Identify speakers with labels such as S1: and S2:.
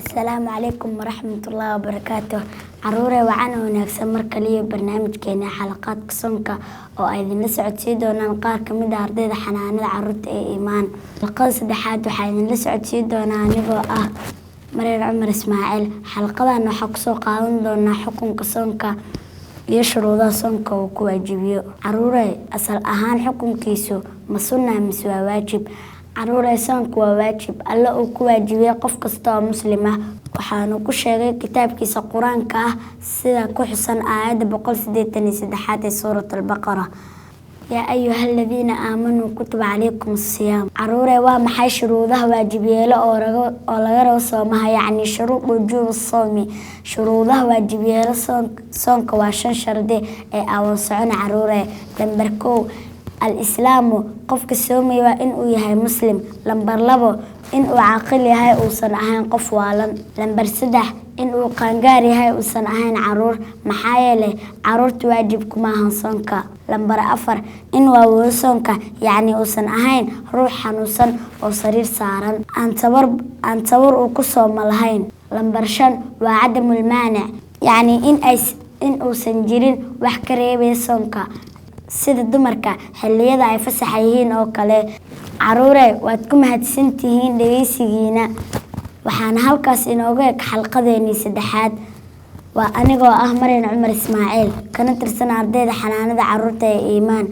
S1: السلام عليكم ورحمة الله وبركاته. عروري وعنا وناكسن مركلية برنامج كينا حلقات كسونكا oo ay idin la socodsiin doonaan qaar ka mid ah ardayda xanaanada carruurta ee Iimaan. Xalqada saddexaad waxaa idin la socodsiin doonaa anigoo ah Maryam Cumar Ismaaciil. Xalqadan waxaa ku soo qaadan doonaa xukunka soonka iyo shuruudaha soonka uu ku waajibiyo. Caruuray asal ahaan xukunkiisu ma sunnah mise waa waajib? Caruuray soonku waa waajib alla uu ku waajibiyay qof kasta oo muslim ah waxaanu ku sheegay kitaabkiisa quraanka ah sida ku xusan aayadda 183 ee suuratul baqara. yaa ayyuhalladhiina aamanuu kutiba calaykumus siyaam. Caruuray waa maxay shuruudaha waajibiyeela oo laga rabo soomaha yacni shuruud wujuub soomi. shuruudaha waajibiyeela soonka waa 5 shardi ee aan socon caruuray. Lambar 1 الإسلام قفك السومي وإنه يهي مسلم. لمبر لبو إنه عاقل يهي وصن أهين قف والن. لمبر سدح إنه قنقار يهي وصن أهين عرور محايلة عرور تواجبكم أهين صنكا. لمبر أفر إنه وصنكا يعني وصن أهين روحا وصن وصرير سارا أنتور وقصوا ملهين. لمبر شن وعدم المانع يعني إن وسنجرين وحكريبي صنكا sida dumarka xilliyada ay fasax yihiin oo kale. Caruuray waad ku mahadsantihiin dhageysigiina. Waxaan halkaas inooga eg xalqadeennii saddexaad. waa anigoo ah Maryam Cumar Ismaaciil kana tirsan ardayda xanaanada carruurta ee Iimaan.